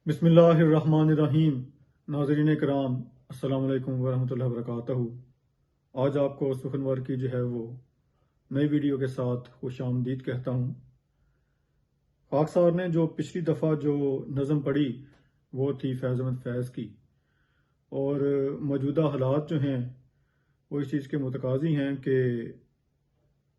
بسم اللہ الرحمن الرحیم۔ ناظرین کرام، السلام علیکم ورحمۃ اللہ وبرکاتہ۔ آج آپ کو سخنور کی جو ہے وہ نئی ویڈیو کے ساتھ خوش آمدید کہتا ہوں۔ خاک سار نے جو پچھلی دفعہ جو نظم پڑھی وہ تھی فیض احمد فیض کی، اور موجودہ حالات جو ہیں وہ اس چیز کے متقاضی ہیں کہ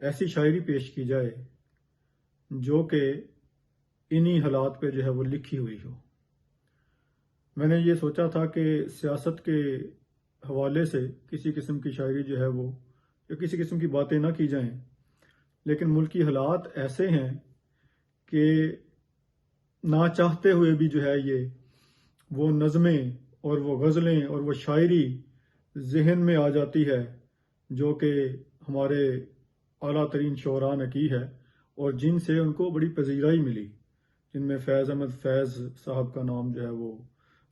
ایسی شاعری پیش کی جائے جو کہ انہی حالات پہ جو ہے وہ لکھی ہوئی ہو۔ میں نے یہ سوچا تھا کہ سیاست کے حوالے سے کسی قسم کی شاعری جو ہے وہ یا کسی قسم کی باتیں نہ کی جائیں، لیکن ملکی حالات ایسے ہیں کہ نہ چاہتے ہوئے بھی جو ہے یہ وہ نظمیں اور وہ غزلیں اور وہ شاعری ذہن میں آ جاتی ہے جو کہ ہمارے اعلیٰ ترین شعراء نے کی ہے، اور جن سے ان کو بڑی پذیرائی ملی، جن میں فیض احمد فیض صاحب کا نام جو ہے وہ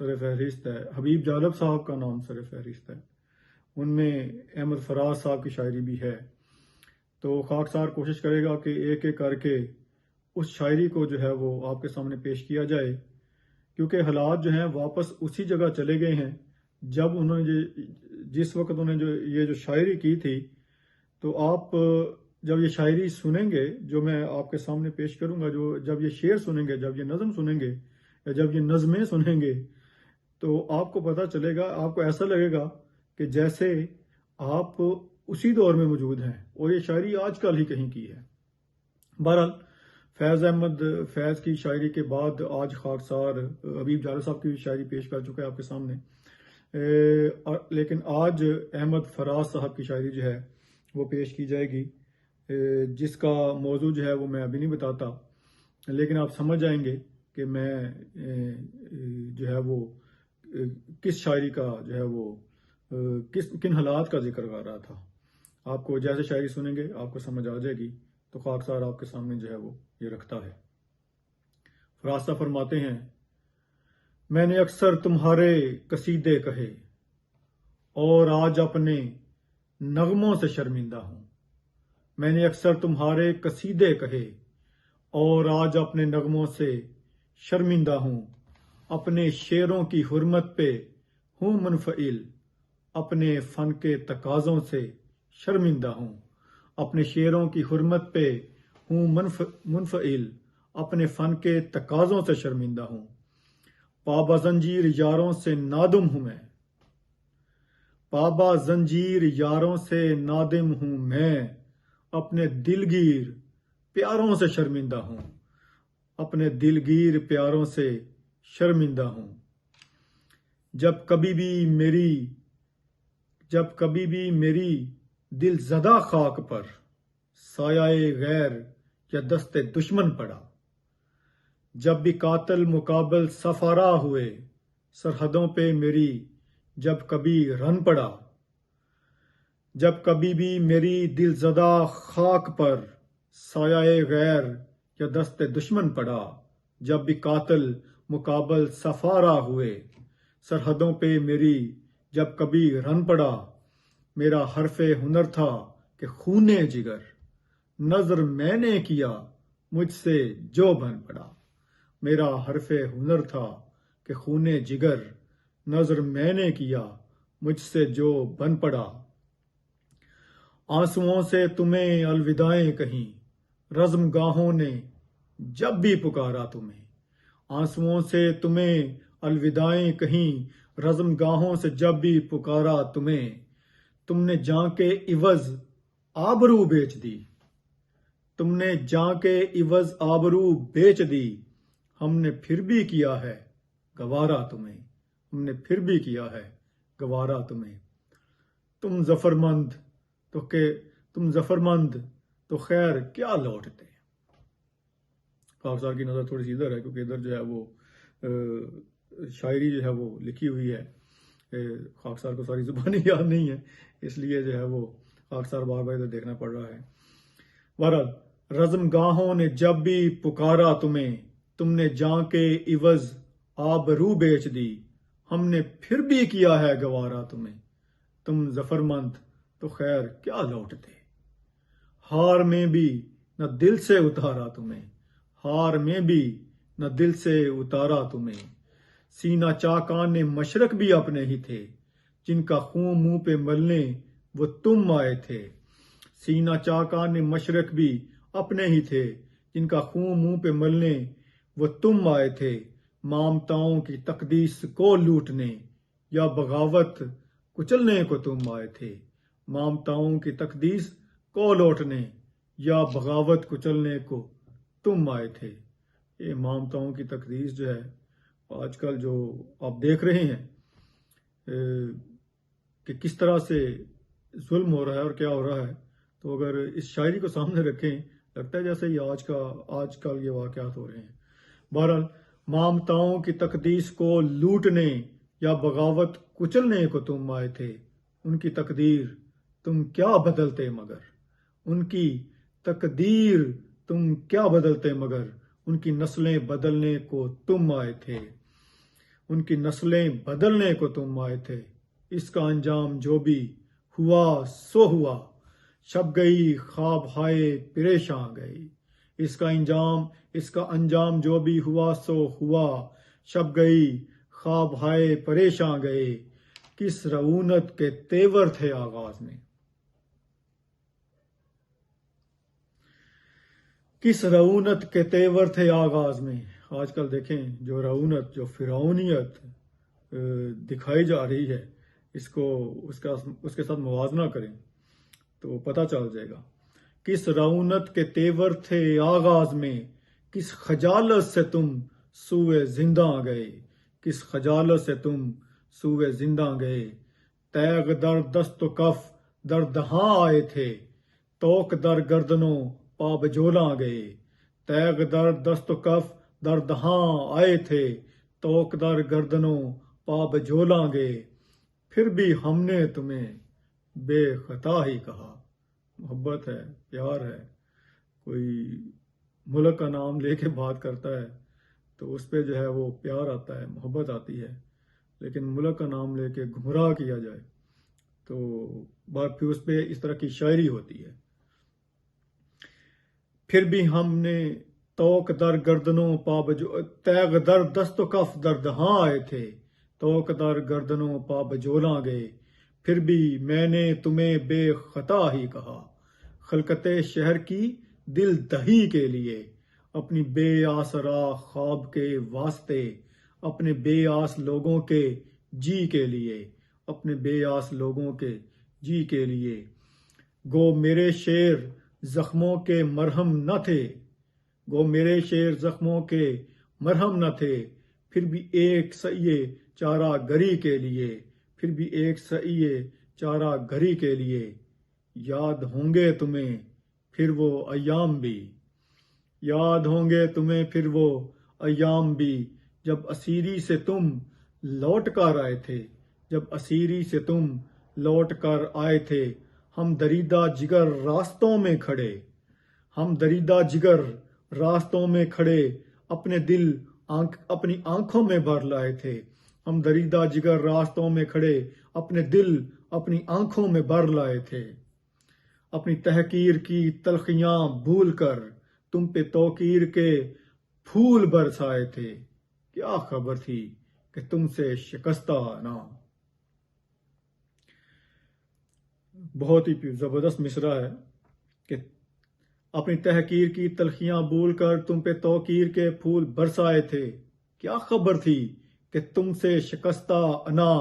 سر فہرست ہے، حبیب جالب صاحب کا نام سر فہرست ہے، ان میں احمد فراز صاحب کی شاعری بھی ہے۔ تو خاکسار کوشش کرے گا کہ ایک ایک کر کے اس شاعری کو جو ہے وہ آپ کے سامنے پیش کیا جائے، کیونکہ حالات جو ہیں واپس اسی جگہ چلے گئے ہیں جب انہوں نے جس وقت انہوں نے یہ جو شاعری کی تھی۔ تو آپ جب یہ شاعری سنیں گے جو میں آپ کے سامنے پیش کروں گا، جب یہ شعر سنیں گے، جب یہ نظم سنیں گے یا جب یہ نظمیں سنیں گے، تو آپ کو پتہ چلے گا، آپ کو ایسا لگے گا کہ جیسے آپ اسی دور میں موجود ہیں اور یہ شاعری آج کل ہی کہیں کی ہے۔ بہرحال فیض احمد فیض کی شاعری کے بعد آج خاکسار حبیب جالب صاحب کی شاعری پیش کر چکا ہے آپ کے سامنے، لیکن آج احمد فراز صاحب کی شاعری جو ہے وہ پیش کی جائے گی، جس کا موضوع جو ہے وہ میں ابھی نہیں بتاتا، لیکن آپ سمجھ جائیں گے کہ میں جو ہے وہ کس شاعری کا جو ہے وہ کن حالات کا ذکر کر رہا تھا۔ آپ کو جیسے شاعری سنیں گے آپ کو سمجھ آ جائے گی۔ تو خاکسار آپ کے سامنے جو ہے وہ یہ رکھتا ہے۔ فراز صاحب فرماتے ہیں، میں نے اکثر تمہارے قصیدے کہے اور آج اپنے نغموں سے شرمندہ ہوں۔ میں نے اکثر تمہارے قصیدے کہے اور آج اپنے نغموں سے شرمندہ ہوں۔ اپنے شعروں کی حرمت پہ ہوں منفعل، اپنے فن کے تقاضوں سے شرمندہ ہوں۔ اپنے شعروں کی حرمت پہ ہوں منفعل، اپنے فن کے تقاضوں سے شرمندہ ہوں۔ پابا زنجیر یاروں سے نادم ہوں میں، پابا زنجیر یاروں سے نادم ہوں میں، اپنے دلگیر پیاروں سے شرمندہ ہوں، اپنے دلگیر پیاروں سے شرمندہ ہوں۔ جب کبھی بھی میری دل زدہ خاک پر سایہ غیر یا دست دشمن پڑا، جب بھی قاتل مقابل سفارا ہوئے سرحدوں پہ میری جب کبھی رن پڑا، جب کبھی بھی میری دل زدہ خاک پر سایہ غیر یا دست دشمن پڑا، جب بھی قاتل مقابل سفارا ہوئے سرحدوں پہ میری جب کبھی رن پڑا، میرا حرف ہنر تھا کہ خونے جگر نظر میں نے کیا مجھ سے جو بن پڑا۔ میرا حرف ہنر تھا کہ خونے جگر نظر میں نے کیا مجھ سے جو بن پڑا۔ آنسوؤں سے تمہیں الوداعیں کہیں رزم گاہوں نے جب بھی پکارا تمہیں، آنسوؤں سے تمہیں الوداعیں کہیں رزم گاہوں سے جب بھی پکارا تمہیں، تم نے جاں کے عوض آبرو بیچ دی، تم نے جاں کے عوض آبرو بیچ دی، ہم نے پھر بھی کیا ہے گوارا تمہیں، ہم نے پھر بھی کیا ہے گوارا تمہیں۔ تم ظفرمند تو خیر کیا لوٹتے۔ خاکسار کی نظر تھوڑی سی ادھر ہے کیونکہ ادھر جو ہے وہ شاعری جو ہے وہ لکھی ہوئی ہے، خاکسار کو ساری زبانی یاد نہیں ہے، اس لیے جو ہے وہ خاکسار بار بار ادھر دیکھنا پڑ رہا ہے۔ بہرحال رزم گاہوں نے جب بھی پکارا تمہیں، تم نے جاں کے عوض آبرو بیچ دی، ہم نے پھر بھی کیا ہے گوارا تمہیں۔ تم ظفرمند تو خیر کیا لوٹتے، ہار میں بھی نہ دل سے اتارا تمہیں، ہار میں بھی نہ دل سے اتارا تمہیں، سینہ چاکان مشرق بھی اپنے ہی تھے، جن کا خون منہ پہ ملنے وہ تم آئے تھے۔ سینہ چاکان مشرق بھی اپنے ہی تھے، جن کا خون منہ پہ ملنے وہ تم آئے تھے۔ مامتاؤں کی تقدیس کو لوٹنے یا بغاوت کچلنے کو تم آئے تھے۔ مامتاؤں کی تقدیس کو لوٹنے یا بغاوت کچلنے کو تم آئے تھے۔ یہ مامتاؤں کی تقدیس جو ہے آج کل جو آپ دیکھ رہے ہیں کہ کس طرح سے ظلم ہو رہا ہے اور کیا ہو رہا ہے، تو اگر اس شاعری کو سامنے رکھیں لگتا ہے جیسے یہ آج کل یہ واقعات ہو رہے ہیں۔ بہرحال مامتاؤں کی تقدیس کو لوٹنے یا بغاوت کچلنے کو تم آئے تھے۔ ان کی تقدیر تم کیا بدلتے مگر، ان کی تقدیر تم کیا بدلتے مگر، ان کی نسلیں بدلنے کو تم آئے تھے، ان کی نسلیں بدلنے کو تم آئے تھے۔ اس کا انجام جو بھی ہوا سو ہوا، شب گئی خواب ہائے پریشاں گئی۔ اس کا انجام جو بھی ہوا سو ہوا، شب گئی خواب ہائے پریشاں گئے۔ کس رعونت کے تیور تھے آغاز میں، کس رعونت کے تیور تھے آغاز میں۔ آج کل دیکھیں جو رعونت، جو فرعونیت دکھائی جا رہی ہے، اس کے ساتھ موازنہ کریں تو پتہ چل جائے گا۔ کس رعونت کے تیور تھے آغاز میں، کس خجالت سے تم سوئے زنداں گئے، کس خجالت سے تم سوئے زنداں گئے۔ تیغ در دست و کف در دہاں آئے تھے، توق در گردنوں پا بجولاں گئے۔ تیغ در دست و کف در دہاں آئے تھے، توق در گردنوں پا بجولاں گئے۔ پھر بھی ہم نے تمہیں بے خطا ہی کہا۔ محبت ہے، پیار ہے، کوئی ملک کا نام لے کے بات کرتا ہے تو اس پہ جو ہے وہ پیار آتا ہے، محبت آتی ہے، لیکن ملک کا نام لے کے گمراہ کیا جائے تو پھر اس پہ اس طرح کی شاعری ہوتی ہے۔ پھر بھی ہم نے توق در گردنوں پا تیغ در دست و کف در دہاں آئے تھے، توق در گردنوں پا بجولاں گئے۔ پھر بھی میں نے تمہیں بے خطا ہی کہا، خلقت شہر کی دل دہی کے لیے، اپنی بے آسرا خواب کے واسطے، اپنے بے آس لوگوں کے جی کے لیے، اپنے بے آس لوگوں کے جی کے لیے۔ گو میرے شعر زخموں کے مرہم نہ تھے، گو میرے شعر زخموں کے مرہم نہ تھے، پھر بھی ایک سعی چارہ گری کے لیے، پھر بھی ایک سعی چارہ گری کے لیے۔ یاد ہوں گے تمہیں پھر وہ ایام بھی، یاد ہوں گے تمہیں پھر وہ ایام بھی، جب اسیری سے تم لوٹ کر آئے تھے، جب اسیری سے تم لوٹ کر آئے تھے۔ ہم دریدہ جگر راستوں میں کھڑے، ہم دریدہ جگر راستوں میں کھڑے، اپنی آنکھوں میں بھر لائے تھے۔ ہم دریدہ جگر راستوں میں کھڑے، اپنے دل اپنی آنکھوں میں بھر لائے تھے۔ اپنی تحقیر کی تلخیاں بھول کر تم پہ توقیر کے پھول برسائے تھے، کیا خبر تھی کہ تم سے شکستہ نہ۔ بہت ہی زبردست مصرع ہے کہ اپنی تحقیر کی تلخیاں بھول کر تم پہ توقیر کے پھول برسائے تھے، کیا خبر تھی کہ تم سے شکستہ انا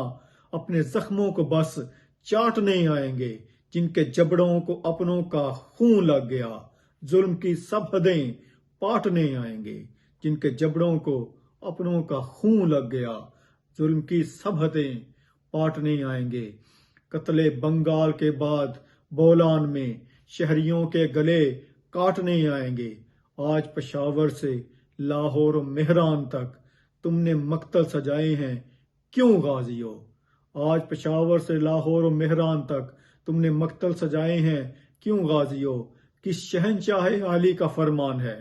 اپنے زخموں کو بس چاٹنے آئیں گے، جن کے جبڑوں کو اپنوں کا خون لگ گیا، ظلم کی سب حدیں پاٹنے آئیں گے، جن کے جبڑوں کو اپنوں کا خون لگ گیا، ظلم کی سب حدیں پاٹنے آئیں گے۔ قتل بنگال کے بعد بولان میں شہریوں کے گلے کاٹنے آئیں گے۔ آج پشاور سے لاہور و مہران تک تم نے مقتل سجائے ہیں کیوں غازیو، آج پشاور سے لاہور و مہران تک تم نے مقتل سجائے ہیں کیوں غازیو۔ کس شہنشاہ عالی کا فرمان ہے،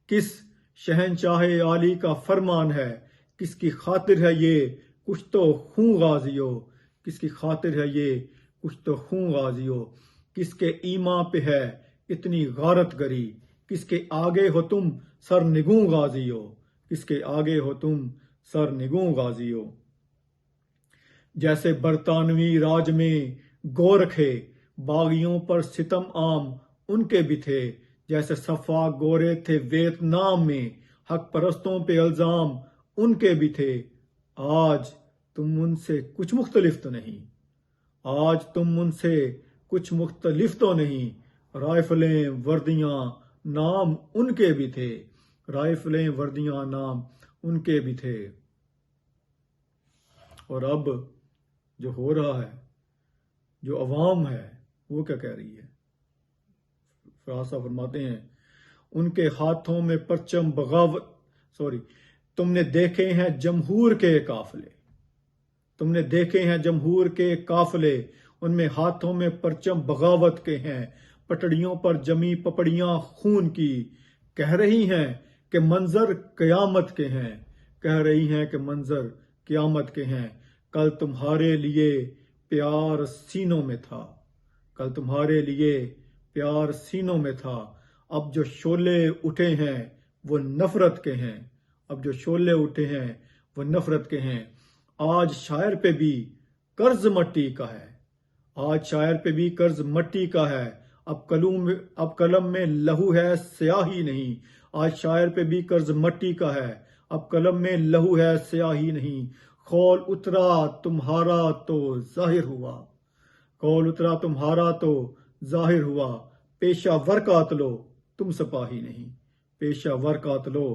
کس شہنشاہ عالی کا فرمان ہے، کس کی خاطر ہے یہ کچھ تو خون غازیو، کس کی خاطر ہے یہ کچھ تو خون غازیو۔ کس کے ایمان پہ ہے اتنی غارت گری، کس کے آگے ہو تم سر نگوں غازیو، کس کے آگے ہو تم سر نگوں غازیو۔ جیسے برطانوی راج میں گورکھے باغیوں پر ستم عام ان کے بھی تھے، جیسے صفا گورے تھے ویتنام میں حق پرستوں پہ الزام ان کے بھی تھے۔ آج تم ان سے کچھ مختلف تو نہیں، آج تم ان سے کچھ مختلف تو نہیں، رائفلیں وردیاں نام ان کے بھی تھے، رائفلیں وردیاں نام ان کے بھی تھے۔ اور اب جو ہو رہا ہے، جو عوام ہے، وہ کیا کہہ رہی ہے؟ فراز صاحب فرماتے ہیں ان کے ہاتھوں میں پرچم بغاوت تم نے دیکھے ہیں جمہور کے قافلے، تم نے دیکھے ہیں جمہور کے قافلے، ان میں ہاتھوں میں پرچم بغاوت کے ہیں، پٹڑیوں پر جمی پپڑیاں خون کی، کہہ رہی ہیں کہ منظر قیامت کے ہیں، کہہ رہی ہیں کہ منظر قیامت کے ہیں۔ کل تمہارے لیے پیار سینوں میں تھا، کل تمہارے لیے پیار سینوں میں تھا، اب جو شعلے اٹھے ہیں وہ نفرت کے ہیں، اب جو شعلے اٹھے ہیں وہ نفرت کے ہیں۔ آج شاعر پہ بھی قرض مٹی کا ہے، آج شاعر پہ بھی قرض مٹی کا ہے، اب قلم میں لہو ہے سیاہی نہیں، آج شاعر پہ بھی قرض مٹی کا ہے، اب قلم میں لہو ہے سیاہی نہیں۔ خول اترا تمہارا تو ظاہر ہوا، خول اترا تمہارا تو ظاہر ہوا، پیشہ ور قاتلو تم سپاہی نہیں، پیشہ ور قاتلو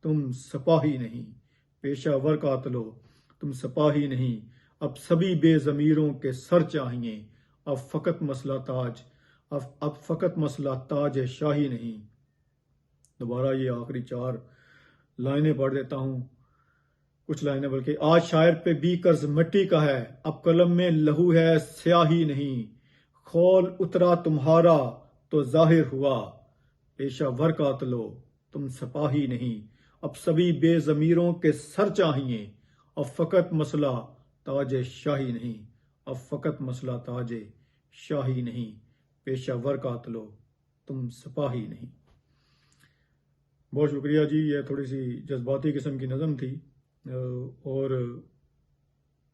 تم سپاہی نہیں، پیشہ ور قاتلو تم سپاہی نہیں۔ اب سبھی بے ضمیروں کے سر چاہیے، اب فقط مسئلہ تاج، اب فقط مسئلہ تاج شاہی نہیں۔ دوبارہ یہ آخری 4 لائنیں پڑھ دیتا ہوں، کچھ لائنیں بلکہ۔ آج شاعر پہ بھی قرض مٹی کا ہے، اب قلم میں لہو ہے سیاہی نہیں، خول اترا تمہارا تو ظاہر ہوا، پیشہ ور قاتلو تم سپاہی نہیں۔ اب سبھی بے ضمیروں کے سر چاہیے، اب فقط مسئلہ تاج شاہی نہیں، اب فقط مسئلہ تاج شاہی نہیں، پیشہ ور قاتلو تم سپاہی نہیں۔ بہت شکریہ جی، یہ تھوڑی سی جذباتی قسم کی نظم تھی اور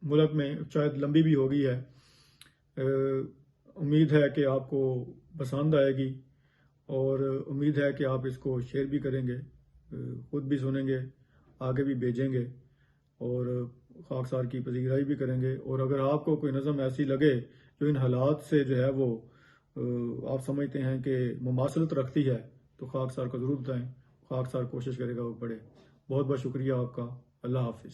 ملک میں شاید لمبی بھی ہو گئی ہے، امید ہے کہ آپ کو پسند آئے گی اور امید ہے کہ آپ اس کو شیئر بھی کریں گے، خود بھی سنیں گے، آگے بھی بھیجیں گے اور خاکسار کی پذیرائی بھی کریں گے۔ اور اگر آپ کو کوئی نظم ایسی لگے جو ان حالات سے جو ہے وہ آپ سمجھتے ہیں کہ مماثلت رکھتی ہے تو خاکسار کو ضرور بتائیں، خاکسار کوشش کرے گا وہ پڑھے۔ بہت بہت شکریہ آپ کا، اللہ حافظ۔